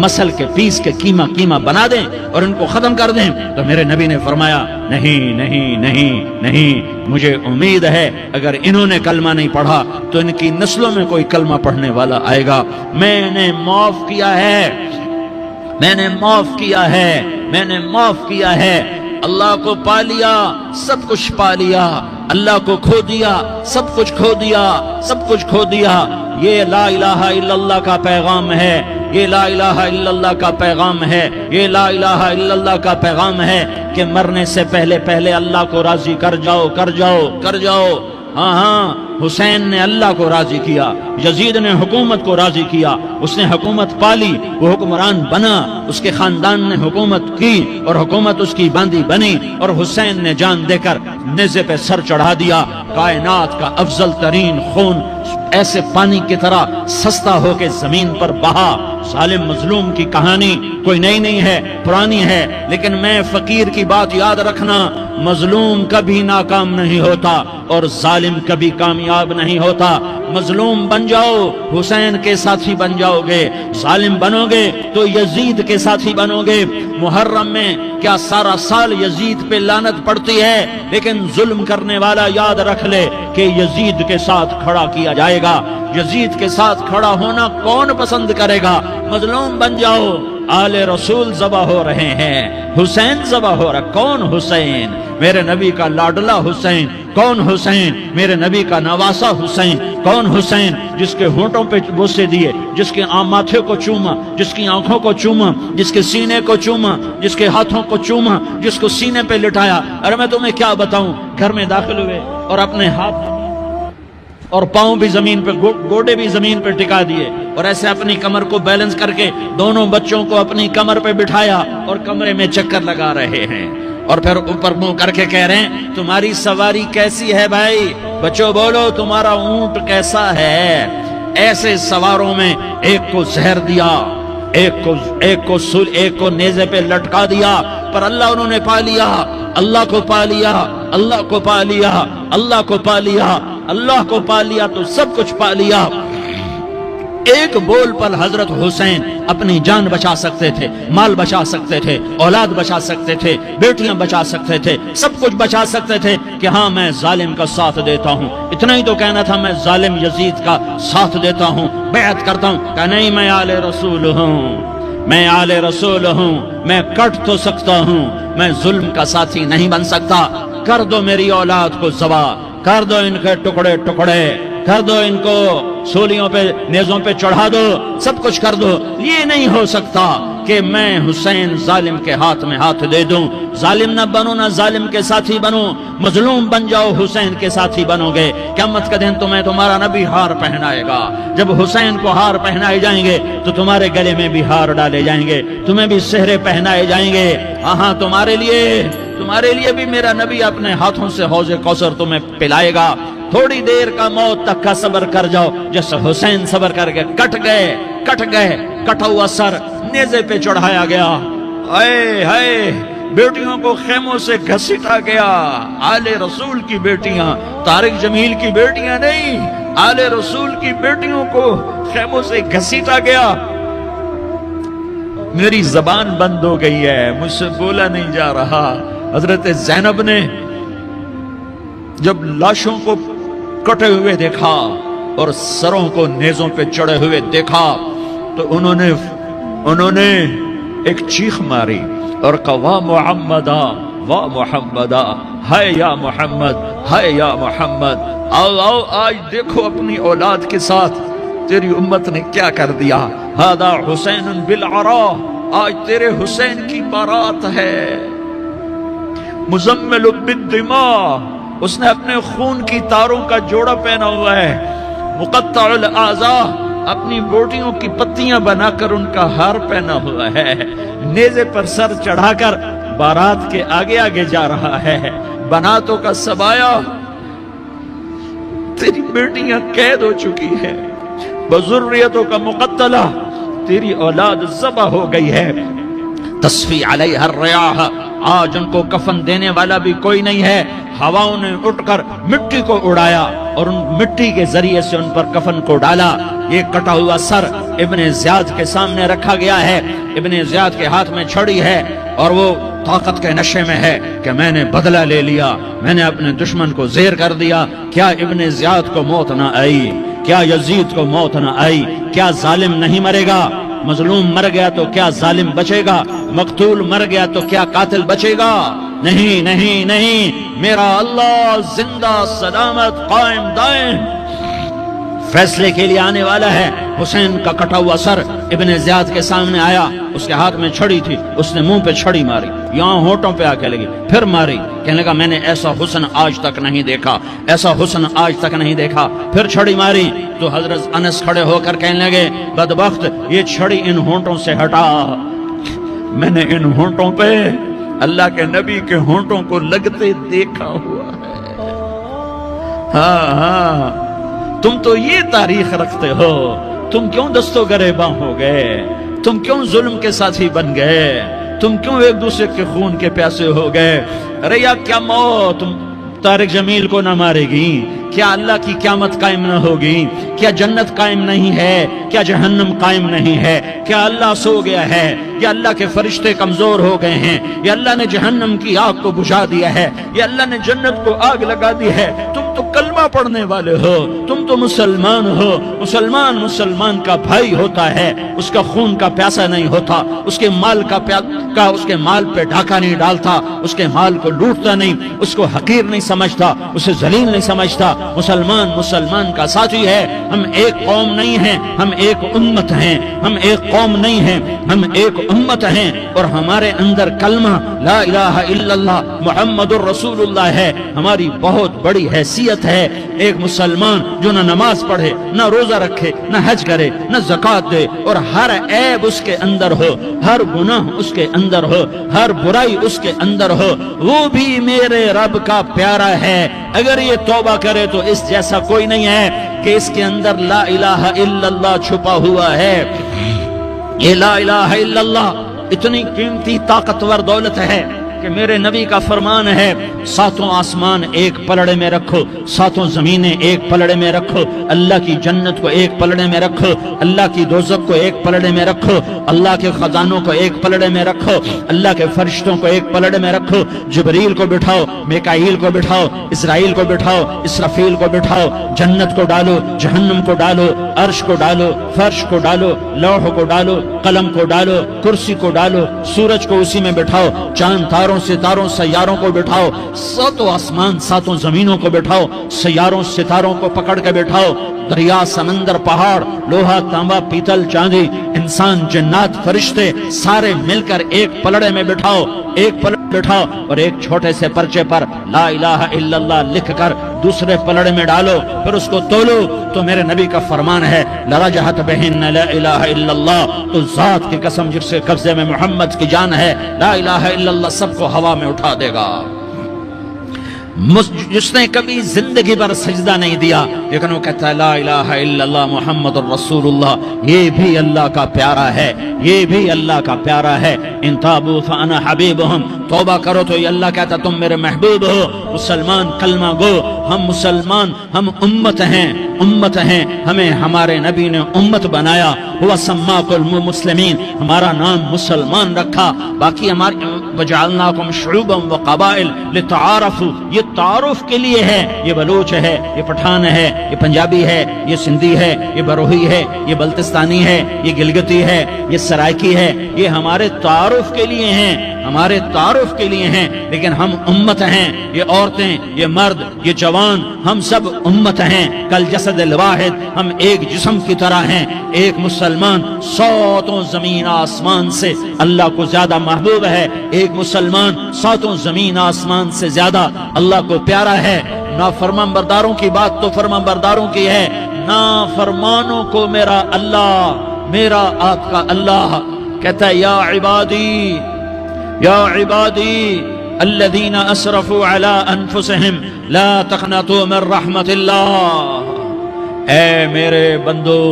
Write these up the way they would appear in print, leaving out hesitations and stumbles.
مسل کے پیس کے کیما کیما بنا دیں اور ان کو ختم کر دیں. تو میرے نبی نے فرمایا نہیں نہیں نہیں نہیں، مجھے امید ہے اگر انہوں نے کلمہ نہیں پڑھا تو ان کی نسلوں میں کوئی کلمہ پڑھنے والا آئے گا. میں نے معاف کیا ہے، میں نے معاف کیا ہے، میں نے معاف کیا ہے. اللہ کو پا لیا سب کچھ پا لیا، اللہ کو کھو دیا سب کچھ کھو دیا، سب کچھ کھو دیا. یہ لا الہ الا اللہ کا پیغام ہے، یہ لا الہ الا اللہ کا پیغام ہے، یہ لا الہ الا اللہ کا پیغام ہے کہ مرنے سے پہلے پہلے اللہ کو راضی کر جاؤ کر جاؤ کر جاؤ. ہاں ہاں، حسین نے اللہ کو راضی کیا، یزید نے حکومت کو راضی کیا، اس نے حکومت پالی، وہ حکمران بنا، اس کے خاندان نے حکومت کی اور حکومت اس کی باندھی بنی، اور حسین نے جان دے کر نیزے پہ سر چڑھا دیا. کائنات کا افضل ترین خون ایسے پانی کی طرح سستا ہو کے زمین پر بہا. ظالم مظلوم کی کہانی کوئی نئی نہیں ہے، پرانی ہے، لیکن میں فقیر کی بات یاد رکھنا، مظلوم کبھی ناکام نہیں ہوتا اور ظالم کبھی کامیاب نہیں ہوتا. مظلوم بن جاؤ حسین کے ساتھی بن جاؤ گے، ظالم بنو گے تو یزید کے ساتھی بنو گے. محرم میں کیا سارا سال یزید پہ لعنت پڑتی ہے، لیکن ظلم کرنے والا یاد رکھ لے کہ یزید کے ساتھ کھڑا کیا جائے گا. یزید کے ساتھ کھڑا ہونا کون پسند کرے گا؟ مظلوم بن جاؤ. آل رسول ذبح ہو رہے ہیں، حسین ذبح ہو رہا. کون حسین؟ میرے نبی کا لاڈلا حسین. کون حسین؟ میرے نبی کا نواسا حسین. کون حسین؟ جس کے ہونٹوں پہ بوسے دیے، جس کے ماتھے کو چوما، جس کی آنکھوں کو چوما، جس کے سینے کو چوما، جس کے ہاتھوں کو چوما، جس کو سینے پہ لٹایا. ارے میں تمہیں کیا بتاؤں، گھر میں داخل ہوئے اور اپنے ہاتھ اور پاؤں بھی زمین پہ، گوڈے بھی زمین پہ ٹکا دیے اور ایسے اپنی کمر کو بیلنس کر کے دونوں بچوں کو اپنی کمر پہ بٹھایا اور کمرے میں چکر لگا رہے ہیں. اور پھر اوپر منہ کر کے کہہ رہے ہیں تمہاری سواری کیسی ہے بھائی؟ بچوں بولو تمہارا اونٹ کیسا ہے؟ ایسے سواروں میں ایک کو زہر دیا، ایک کو نیزے پہ لٹکا دیا، پر اللہ انہوں نے پا لیا، اللہ کو پا لیا، اللہ کو پا لیا، اللہ کو پا لیا، اللہ کو پا لیا تو سب کچھ پا لیا. ایک بول پر حضرت حسین اپنی جان بچا سکتے تھے، مال بچا سکتے تھے، اولاد بچا سکتے تھے، بیٹیاں بچا سکتے تھے، سب کچھ بچا سکتے تھے کہ ہاں میں ظالم کا ساتھ دیتا ہوں. اتنا ہی تو کہنا تھا میں ظالم یزید کا ساتھ دیتا ہوں، بیعت کرتا ہوں. کہ نہیں، میں آل رسول ہوں، میں آل رسول ہوں، میں کٹ تو سکتا ہوں، میں ظلم کا ساتھی نہیں بن سکتا. کر دو میری اولاد کو ذبح، کر دو ان کے ٹکڑے ٹکڑے، کر دو ان کو سولیوں پہ نیزوں پہ چڑھا دو، سب کچھ کر دو. یہ نہیں ہو سکتا کہ میں حسین ظالم کے ہاتھ میں ہاتھ دے دوں. ظالم نہ بنو، نہ ظالم کے ساتھی بنو، مظلوم بن جاؤ، حسین کے ساتھی بنو گے. قیامت کا دن تمہیں تمہارا نبی ہار پہنائے گا. جب حسین کو ہار پہنائے جائیں گے تو تمہارے گلے میں بھی ہار ڈالے جائیں گے، تمہیں بھی سہرے پہنائے جائیں گے. ہاں تمہارے لیے بھی میرا نبی اپنے ہاتھوں سے حوض کوثر تمہیں پلائے گا. تھوڑی دیر کا موت تک کا صبر کر جاؤ، جیسے حسین صبر کر کے کٹ گئے، کٹا ہوا سر نیزے پہ چڑھایا گیا. اے ہائے، بیٹیوں کو خیموں سے گھسیٹا گیا. آل رسول کی بیٹیاں، طارق جمیل کی بیٹیاں نہیں، آل رسول کی بیٹیوں کو خیموں سے گھسیٹا گیا. میری زبان بند ہو گئی ہے، مجھ سے بولا نہیں جا رہا. حضرت زینب نے جب لاشوں کو کٹے ہوئے دیکھا اور سروں کو نیزوں پہ چڑھے ہوئے دیکھا تو انہوں نے ایک چیخ ماری اور کہا واہ محمدا، واہ محمدا، ہائے یا محمد، ہائے یا محمد. آؤ آج دیکھو اپنی اولاد کے ساتھ تیری امت نے کیا کر دیا. ہذا حسین بالعراء، آج تیرے حسین کی بارات ہے. مزمل بالدماء، اس نے اپنے خون کی تاروں کا جوڑا پہنا ہوا ہے. مقطع الاعضاء، اپنی بوٹیوں کی پتیاں بنا کر ان کا ہار پہنا ہوا ہے. نیزے پر سر چڑھا کر بارات کے آگے آگے جا رہا ہے. بناتوں کا سبایا، تیری بیٹیاں قید ہو چکی ہے. بذریتوں کا مقتلہ، تیری اولاد ذبح ہو گئی ہے. تصفی علیہ الریاح، آج ان کو کفن دینے والا بھی کوئی نہیں ہے. ہواؤں نے اٹھ کر مٹی کو اڑایا اور ان مٹی کے ذریعے سے ان پر کفن کو ڈالا. یہ کٹا ہوا سر ابن زیاد کے سامنے رکھا گیا ہے، ابن زیاد کے ہاتھ میں چھڑی ہے اور وہ طاقت کے نشے میں ہے کہ میں نے بدلہ لے لیا، میں نے اپنے دشمن کو زیر کر دیا۔ کیا ابن زیاد کو موت نہ آئی؟ کیا یزید کو موت نہ آئی؟ کیا ظالم نہیں مرے گا؟ مظلوم مر گیا تو کیا ظالم بچے گا؟ مقتول مر گیا تو کیا قاتل بچے گا؟ نہیں نہیں نہیں، میرا اللہ زندہ سلامت قائم دائم فیصلے کے لیے آنے والا ہے۔ حسین کا کٹا ہوا سر ابن زیاد کے سامنے آیا، اس کے ہاتھ میں چھڑی تھی، اس نے منہ پہ چھڑی ماری، یہاں ہونٹوں پہ آ کے لگی، پھر ماری، کہنے لگا میں نے ایسا حسن آج تک نہیں دیکھا، ایسا حسن آج تک نہیں دیکھا، پھر چھڑی ماری تو حضرت انس کھڑے ہو کر کہنے لگے بدبخت یہ چھڑی ان ہونٹوں سے ہٹا، میں نے ان ہونٹوں پہ اللہ کے نبی کے ہونٹوں کو لگتے دیکھا ہوا ہے۔ ہاں ہاں، تم تو یہ تاریخ رکھتے ہو، تم کیوں دستوں گریباں ہو گئے؟ تم کیوں ظلم کے ساتھی بن گئے؟ تم کیوں ایک دوسرے کے خون کے پیاسے ہو گئے؟ ارے یا کیا موت طارق جمیل کو نہ مارے گی؟ کیا اللہ کی قیامت قائم نہ ہوگی؟ کیا جنت قائم نہیں ہے؟ کیا جہنم قائم نہیں ہے؟ کیا اللہ سو گیا ہے؟ یا اللہ کے فرشتے کمزور ہو گئے ہیں؟ یا اللہ نے جہنم کی آگ کو بجھا دیا ہے؟ یا اللہ نے جنت کو آگ لگا دی ہے؟ تم تو کلمہ پڑھنے والے ہو، تم تو مسلمان ہو۔ مسلمان مسلمان کا بھائی ہوتا ہے، اس کا خون کا پیاسا نہیں ہوتا، اس کے مال اس کے مال پہ ڈھاکہ نہیں ڈالتا، اس کے مال کو لوٹتا نہیں، اس کو حقیر نہیں سمجھتا، اسے ذلیل نہیں سمجھتا۔ مسلمان مسلمان کا ساتھی ہے۔ ہم ایک قوم نہیں ہیں، ہم ایک امت ہیں، ہم ایک قوم نہیں ہیں، ہم ایک امت ہیں، اور ہمارے اندر کلمہ لا الہ الا اللہ محمد الرسول اللہ ہے، ہماری بہت بڑی حیثیت ہے۔ ایک مسلمان جو نہ نماز پڑھے، نہ روزہ رکھے، نہ حج کرے، نہ زکوٰۃ دے، اور ہر عیب اس کے اندر ہو، ہر گناہ اس کے اندر ہو، ہر برائی اس کے اندر ہو، وہ بھی میرے رب کا پیارا ہے۔ اگر یہ توبہ کرے تو اس جیسا کوئی نہیں ہے کہ اس کے اندر لا الہ الا اللہ چھپا ہوا ہے۔ یہ لا الہ الا اللہ اتنی قیمتی طاقتور دولت ہے کہ میرے نبی کا فرمان ہے ساتوں آسمان ایک پلڑے میں رکھو، ساتوں زمینیں ایک پلڑے میں رکھو، اللہ کی جنت کو ایک پلڑے میں رکھو، اللہ کی دوزخ کو ایک پلڑے میں رکھو، اللہ کے خزانوں کو ایک پلڑے میں رکھو، اللہ کے فرشتوں کو ایک پلڑے میں رکھو، جبریل کو بٹھاؤ، میکائیل کو بٹھاؤ، اسرائیل کو بٹھاؤ، اسرافیل کو بٹھاؤ، جنت کو ڈالو، جہنم کو ڈالو، عرش کو ڈالو، فرش کو ڈالو، لوح کو ڈالو، قلم کو ڈالو، کرسی کو ڈالو، سورج کو اسی میں بٹھاؤ، چاند تاروں ستاروں سیاروں کو بٹھاؤ، ساتوں آسمان ساتوں زمینوں کو بٹھاؤ، سیاروں ستاروں کو پکڑ کے بٹھاؤ، دریا سمندر پہاڑ لوہا تانبا پیتل چاندی انسان جنات فرشتے سارے مل کر ایک پلڑے میں بٹھاؤ، ایک پلڑے بٹھاؤ، اور ایک چھوٹے سے پرچے پر لا الہ الا اللہ لکھ کر دوسرے پلڑے میں ڈالو، پھر اس کو تولو تو میرے نبی کا فرمان ہے لرجحت بہن لا الہ الا اللہ، تو ذات کی قسم جس کے قبضے میں محمد کی جان ہے، لا الہ الا اللہ سب کو ہوا میں اٹھا دے گا۔ جس نے کبھی زندگی پر سجدہ نہیں دیا لیکن وہ کہتا ہے لا الہ الا اللہ محمد الرسول اللہ، یہ بھی اللہ کا پیارا ہے، یہ بھی اللہ کا پیارا ہے۔ ان تابوا فانا حبیبہم، توبہ کرو تو یہ اللہ کہتا تم میرے محبوب ہو۔ مسلمان کلمہ گو، ہم مسلمان، ہم امت ہیں، امت ہیں، ہمیں ہمارے نبی نے امت بنایا، ہوا سماکم المسلمین، ہمارا نام مسلمان رکھا، باقی ہمارے وجعلناکم شعوبا وقبائل لتعارفوا، یہ تعارف کے لیے ہے، یہ بلوچ ہے، یہ پٹھان ہے، یہ پنجابی ہے، یہ سندھی ہے، یہ بروہی ہے، یہ بلتستانی ہے، یہ گلگتی ہے، یہ سرائکی ہے، یہ ہمارے تعارف کے لیے ہیں، ہمارے تعارف کے لیے ہیں، لیکن ہم امت ہیں، یہ عورتیں، یہ مرد، یہ جوان، ہم سب امت ہیں، کل جسد الواحد، ہم ایک جسم کی طرح ہیں۔ ایک مسلمان ساتوں زمین آسمان سے اللہ کو زیادہ محبوب ہے، ایک مسلمان ساتوں زمین آسمان سے زیادہ اللہ کو پیارا ہے۔ نافرمان برداروں کی بات تو فرمان برداروں کی ہے، نافرمانوں کو میرا اللہ، میرا آپ کا اللہ کہتا ہے یا عبادی، یا عبادی الذین اسرفوا علی انفسہم لا تقنطوا من رحمت اللہ، اے میرے بندو،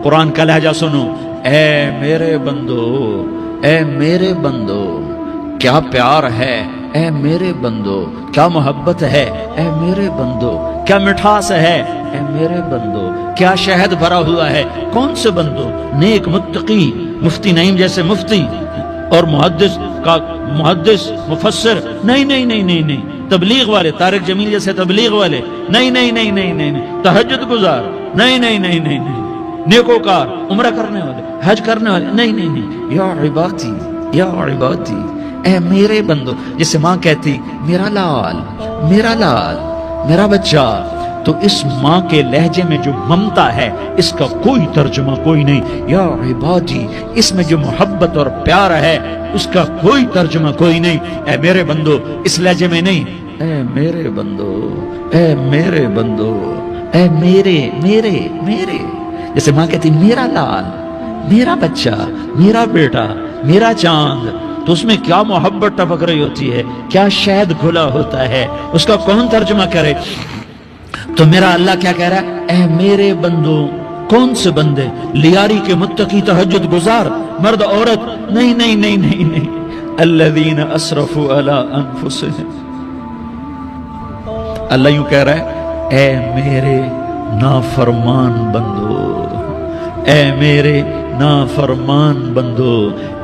قرآن کا لہجہ سنو، اے میرے بندو، اے میرے بندو، کیا پیار ہے، اے میرے بندو، کیا محبت ہے، اے میرے بندو، کیا مٹھاس ہے، اے میرے بندو کیا شہد بھرا ہوا ہے، کون سے بندو؟ نیک متقی مفتی نعیم جیسے مفتی اور محدث مفسر، نہیں نہیں نہیں نہیں نہیں، تبلیغ والے طارق جمیل جیسے تبلیغ والے، نہیں نہیں نہیں نہیں نہیں، تہجد گزار، نہیں نہیں نہیں نہیں نہیں، نیکوکار، عمرہ کرنے والے، حج کرنے والے، نہیں نہیں نہیں، یا عبادی یا عبادی، اے میرے بندو، جسے ماں کہتی میرا لال میرا لال میرا بچہ، تو اس ماں کے لہجے میں جو ممتا ہے اس کا کوئی ترجمہ کوئی نہیں، یا عبادی، اس میں جو محبت اور پیار ہے اس کا کوئی ترجمہ کوئی نہیں، اے میرے بندو، اس لہجے میں نہیں، اے میرے بندو اے میرے بندو اے میرے میرے میرے، جیسے ماں کہتی میرا لال میرا بچہ میرا بیٹا میرا چاند، تو اس میں کیا محبت ٹپک رہی ہوتی ہے، کیا شہد گھلا ہوتا ہے، اس کا کون ترجمہ کرے؟ تو میرا اللہ کیا کہہ رہا ہے، اے میرے بندو، کون سے بندے؟ لیاری کے متقی تہجد گزار مرد عورت، نہیں نہیں نہیں نہیں نہیں، الذین اسرفوا علی انفسہم، اللہ یوں کہہ رہا ہے اے میرے نافرمان بندو، اے میرے نافرمان بندو،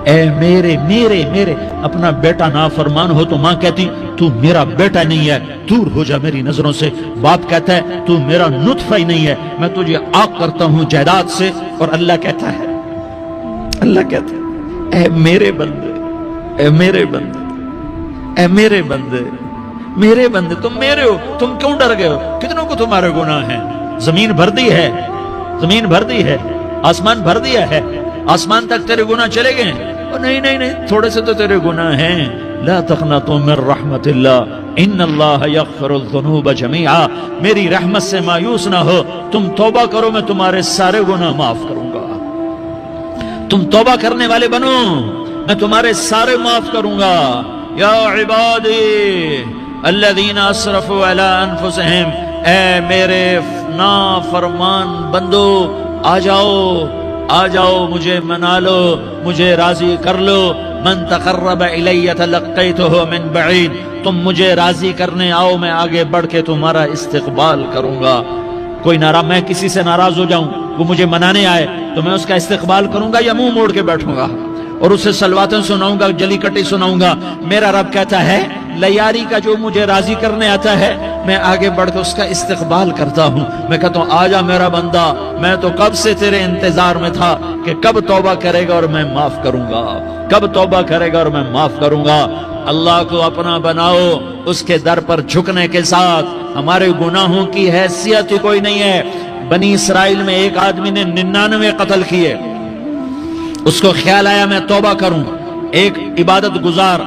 اے میرے میرے میرے، اپنا بیٹا نافرمان ہو تو ماں کہتی تو میرا بیٹا نہیں ہے، دور ہو جا میری نظروں سے، باپ کہتا ہے تو میرا نطفہ ہی نہیں ہے، میں تجھے عاق کرتا ہوں جائیداد سے، اور اللہ کہتا ہے اے میرے بندے اے میرے بندے اے میرے بندے میرے بندے، تم میرے ہو، تم کیوں ڈر گئے ہو؟ کتنوں کو تمہارے گناہ ہیں؟ زمین بھر دی ہے، زمین بھر دی ہے، آسمان بھر دیا ہے، آسمان تک تیرے گناہ چلے گئے ہیں؟ نہیں نہیں نہیں، تھوڑے سے تو تیرے گناہ ہیں، لا تقنطوا من رحمت اللہ ان اللہ یغفر الذنوب جميعا، میری رحمت سے مایوس نہ ہو، تم توبہ کرو میں تمہارے سارے گناہ معاف کروں گا، تم توبہ کرنے والے بنو میں تمہارے سارے معاف کروں گا، یا عبادی الذین اسرفوا علی انفسہم، اے میرے نافرمان بندو، آ جاؤ مجھے منا لو، مجھے راضی کر لو، من تقرب الی تلقیتہ من بعید، تم مجھے راضی کرنے آؤ، میں آگے بڑھ کے تمہارا استقبال کروں گا، کوئی ناراض، میں کسی سے ناراض ہو جاؤں، وہ مجھے منانے آئے تو میں اس کا استقبال کروں گا یا منہ موڑ کے بیٹھوں گا اور اسے سلواتیں سناؤں گا، جلی کٹی سناؤں گا؟ میرا رب کہتا ہے لیاری کا جو مجھے راضی کرنے آتا ہے میں آگے بڑھ کے اس کا استقبال کرتا ہوں، میں کہتا ہوں آجا میرا بندہ، میں تو کب سے تیرے انتظار میں تھا کہ کب توبہ کرے گا اور میں معاف کروں گا، کب توبہ کرے گا اور میں معاف کروں گا۔ اللہ کو اپنا بناؤ، اس کے در پر جھکنے کے ساتھ، ہمارے گناہوں کی حیثیت ہی کوئی نہیں ہے۔ بنی اسرائیل میں ایک آدمی نے 99 قتل کیے، اس کو خیال آیا میں توبہ کروں، ایک عبادت گزار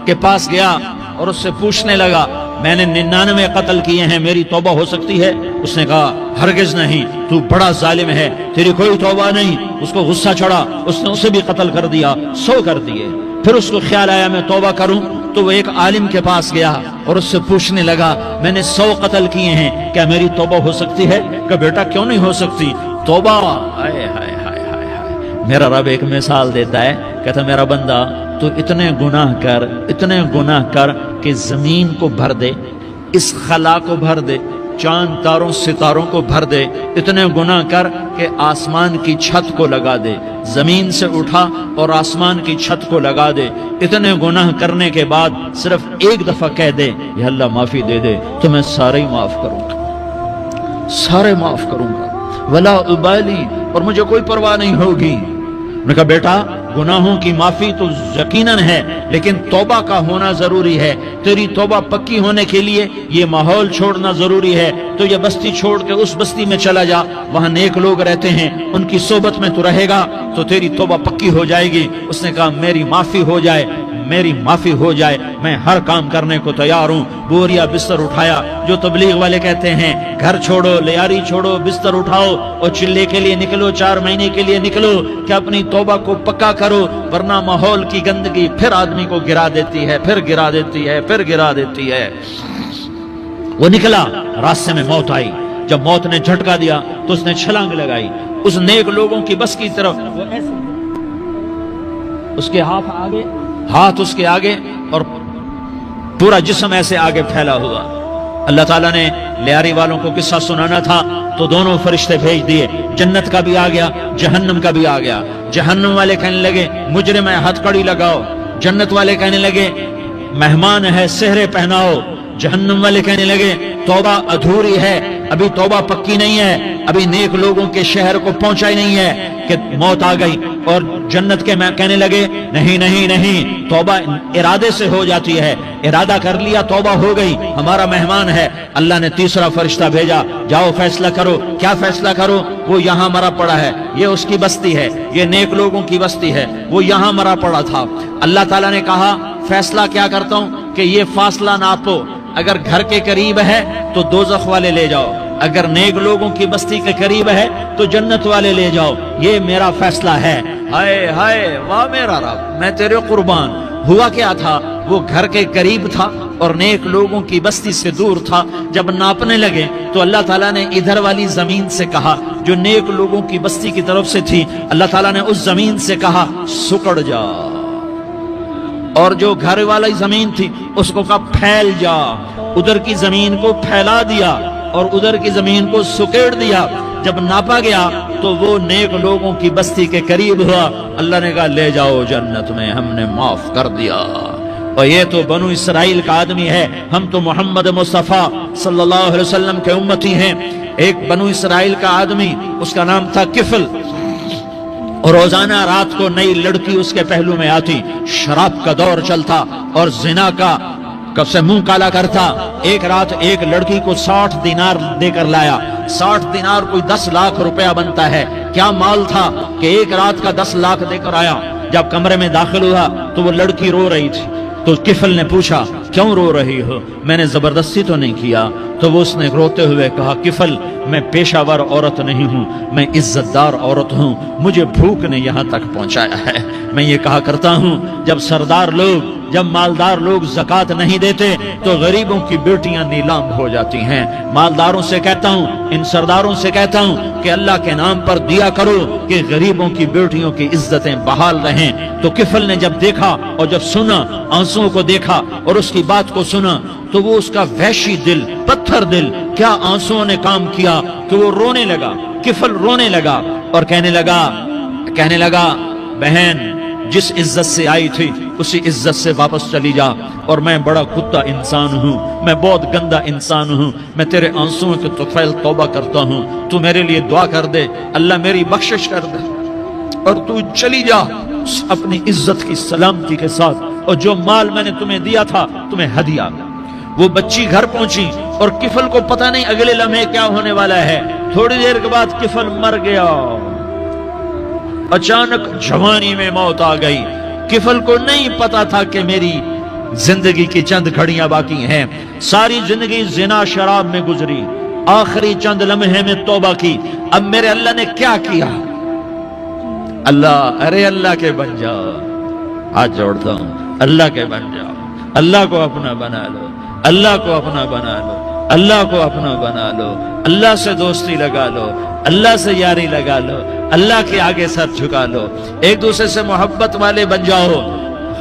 کے پاس گیا اور اس سے پوچھنے لگا میں نے 99 قتل کیے ہیں، میری توبہ ہو سکتی ہے؟ اس نے کہا ہرگز نہیں، تو بڑا ظالم ہے، تیری کوئی توبہ نہیں۔ اس کو غصہ چڑھا، اس نے اسے بھی قتل کر دیا، 100 کر دیے۔ پھر اس کو خیال آیا میں توبہ کروں، تو وہ ایک عالم کے پاس گیا اور اس سے پوچھنے لگا میں نے 100 قتل کیے ہیں، کیا میری توبہ ہو سکتی ہے؟ کہ بیٹا کیوں نہیں ہو سکتی توبہ؟ آئے ہائے ہائے ہائے ہائے، میرا رب ایک مثال دیتا ہے، کہتا میرا بندہ تو اتنے گناہ کر کہ زمین کو بھر دے، اس خلا کو بھر دے، چاند تاروں ستاروں کو بھر دے، اتنے گناہ کر کہ آسمان کی چھت کو لگا دے، زمین سے اٹھا اور آسمان کی چھت کو لگا دے، اتنے گناہ کرنے کے بعد صرف ایک دفعہ کہہ دے یا اللہ معافی دے دے تو میں سارے ہی معاف کروں گا، سارے معاف کروں گا، ولا ابالی، اور مجھے کوئی پرواہ نہیں ہوگی۔ میں نے کہا بیٹا گناہوں کی معافی تو یقیناً ہے لیکن توبہ کا ہونا ضروری ہے، تیری توبہ پکی ہونے کے لیے یہ ماحول چھوڑنا ضروری ہے، تو یہ بستی چھوڑ کے اس بستی میں چلا جا، وہاں نیک لوگ رہتے ہیں، ان کی صحبت میں تو رہے گا تو تیری توبہ پکی ہو جائے گی۔ اس نے کہا میری معافی ہو جائے، میری معافی ہو جائے، میں ہر کام کرنے کو تیار ہوں۔ بوریا بستر اٹھایا، جو تبلیغ والے کہتے ہیں گھر چھوڑو، لیاری چھوڑو، بستر اٹھاؤ اور چلے کے لیے نکلو، 4 مہینے کے لیے نکلو کہ اپنی توبہ کو پکا کرو، ورنہ ماحول کی گندگی پھر آدمی کو گرا دیتی ہے، پھر گرا دیتی ہے، پھر گرا دیتی ہے۔ وہ نکلا، راستے میں موت آئی، جب موت نے جھٹکا دیا تو اس نے چھلانگ لگائی اس نیک لوگوں کی بس کی طرف، وہ ایسے اس کے ہاتھ اس کے آگے اور پورا جسم ایسے آگے پھیلا ہوا، اللہ تعالیٰ نے لیاری والوں کو قصہ سنانا تھا تو دونوں فرشتے بھیج دیے، جنت کا بھی آ گیا، جہنم کا بھی آ گیا۔ جہنم والے کہنے لگے مجرم ہے ہتھ کڑی لگاؤ، جنت والے کہنے لگے مہمان ہے سہرے پہناؤ، جہنم والے کہنے لگے توبہ ادھوری ہے، ابھی توبہ پکی نہیں ہے، ابھی نیک لوگوں کے شہر کو پہنچا ہی نہیں ہے کہ موت آ گئی۔ اور جنت کے کہنے لگے نہیں نہیں نہیں، توبہ ارادے سے ہو جاتی ہے، ارادہ کر لیا توبہ ہو گئی، ہمارا مہمان ہے۔ اللہ نے تیسرا فرشتہ بھیجا، جاؤ فیصلہ کرو۔ کیا فیصلہ کرو؟ وہ یہاں مرا پڑا ہے، یہ اس کی بستی ہے، یہ نیک لوگوں کی بستی ہے، وہ یہاں مرا پڑا تھا۔ اللہ تعالیٰ نے کہا فیصلہ کیا کرتا ہوں کہ یہ فاصلہ ناپو، اگر گھر کے قریب ہے تو دوزخ والے لے جاؤ، اگر نیک لوگوں کی بستی کے قریب ہے تو جنت والے لے جاؤ، یہ میرا فیصلہ ہے۔ ہائے ہائے واہ میرا رب، میں تیرے قربان۔ ہوا کیا تھا؟ وہ گھر کے قریب تھا اور نیک لوگوں کی بستی سے دور تھا۔ جب ناپنے لگے تو اللہ تعالیٰ نے ادھر والی زمین سے کہا جو نیک لوگوں کی بستی کی طرف سے تھی، اللہ تعالیٰ نے اس زمین سے کہا سکڑ جا، اور جو گھر والی زمین تھی اس کو کہا پھیل جا، ادھر کی زمین کو پھیلا دیا اور ادھر کی زمین کو سکیڑ دیا۔ جب ناپا گیا تو وہ نیک لوگوں کی بستی کے قریب ہوا، اللہ نے کہا لے جاؤ جنت میں، ہم نے معاف کر دیا۔ اور یہ تو بنو اسرائیل کا آدمی ہے، ہم تو محمد مصطفیٰ صلی اللہ علیہ وسلم کے امتی ہیں۔ ایک بنو اسرائیل کا آدمی، اس کا نام تھا کفل، اور روزانہ رات کو نئی لڑکی اس کے پہلو میں آتی، شراب کا دور چلتا اور زنا کا سے منہ کالا کرتا۔ ایک رات ایک لڑکی کو 60 دینار دے کر لایا، 60 دینار کوئی 10 لاکھ روپیہ بنتا ہے۔ کیا مال تھا کہ ایک رات کا 10 لاکھ دے کر آیا۔ جب کمرے میں داخل ہوا تو وہ لڑکی رو رہی تھی، تو کفل نے پوچھا کیوں رو رہی ہو؟ میں نے زبردستی تو نہیں کیا۔ تو وہ اس نے روتے ہوئے کہا کفل میں پیشہ ور عورت نہیں ہوں، میں عزت دار عورت ہوں، مجھے بھوک نے یہاں تک پہنچایا ہے۔ میں یہ کہا کرتا ہوں جب سردار لوگ، جب مالدار لوگ زکوٰۃ نہیں دیتے تو غریبوں کی بیٹیاں نیلام ہو جاتی ہیں۔ مالداروں سے کہتا ہوں، ان سرداروں سے کہتا ہوں کہ اللہ کے نام پر دیا کرو کہ غریبوں کی بیٹیوں کی عزتیں بحال رہیں۔ تو کفل نے جب دیکھا اور جب سنا، آنسوؤں کو دیکھا اور اس کی بات کو سنا، تو وہ اس کا وحشی دل، پتھر دل، کیا آنسوؤں نے کام کیا کہ وہ رونے لگا۔ کفل رونے لگا اور کہنے لگا بہن جس عزت سے آئی تھی اسی عزت سے واپس چلی جا، اور میں بڑا کتا انسان ہوں، میں بہت گندا انسان ہوں، میں تیرے آنسوؤں کے طفیل توبہ کرتا ہوں، تو میرے لیے دعا کر دے، اللہ میری بخشش کر دے، اور تو چلی جا اپنی عزت کی سلامتی کے ساتھ، اور جو مال میں نے تمہیں دیا تھا تمہیں ہدیہ۔ وہ بچی گھر پہنچی اور کفل کو پتہ نہیں اگلے لمحے کیا ہونے والا ہے۔ تھوڑی دیر کے بعد کفل مر گیا، اچانک جوانی میں موت آ گئی۔ کفل کو نہیں پتا تھا کہ میری زندگی کی چند گھڑیاں باقی ہیں۔ ساری زندگی زنا شراب میں گزری، آخری چند لمحے میں توبہ کی۔ اب میرے اللہ نے کیا کیا؟ اللہ، ارے اللہ کے بن جاؤ، ہاتھ جوڑتا ہوں، اللہ کے بن جاؤ، اللہ کو اپنا بنا لو، اللہ کو اپنا بنا لو، اللہ کو اپنا بنا لو، اللہ سے دوستی لگا لو، اللہ سے یاری لگا لو، اللہ کے آگے سر جھکا لو، ایک دوسرے سے محبت والے بن جاؤ۔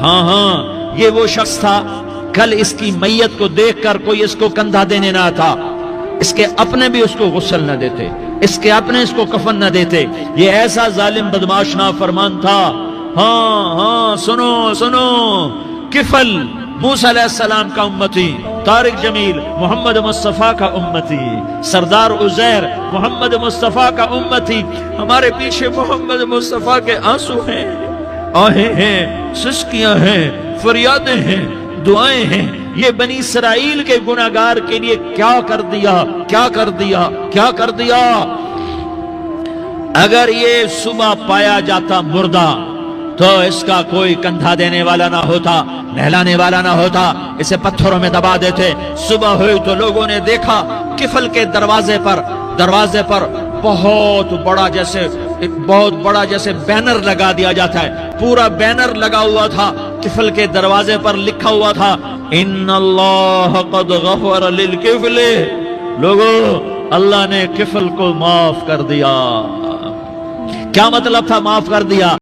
ہاں یہ وہ شخص تھا، کل اس کی میت کو دیکھ کر کوئی اس کو کندھا دینے نہ تھا، اس کے اپنے بھی اس کو غسل نہ دیتے، اس کے اپنے اس کو کفن نہ دیتے۔ یہ ایسا ظالم بدماش نافرمان تھا۔ ہاں سنو، کفل موسیٰ علیہ السلام کا امتی، طارق جمیل محمد مصطفیٰ کا امتی، سردار عزیر محمد مصطفیٰ کا امتی۔ ہمارے پیچھے محمد مصطفیٰ کے آنسو ہیں، آہیں ہیں، سسکیاں ہیں، فریادیں ہیں، دعائیں ہیں۔ یہ بنی اسرائیل کے گناہگار کے لیے کیا کر دیا۔ اگر یہ صبح پایا جاتا مردہ تو اس کا کوئی کندھا دینے والا نہ ہوتا، نہلانے والا نہ ہوتا، اسے پتھروں میں دبا دیتے۔ صبح ہوئی تو لوگوں نے دیکھا کفل کے دروازے پر بہت بڑا جیسے بینر لگا دیا جاتا ہے، پورا بینر لگا ہوا تھا، کفل کے دروازے پر لکھا ہوا تھا ان اللہ قد غفر للکفل۔ لوگوں، اللہ نے کفل کو معاف کر دیا۔ کیا مطلب تھا معاف کر دیا؟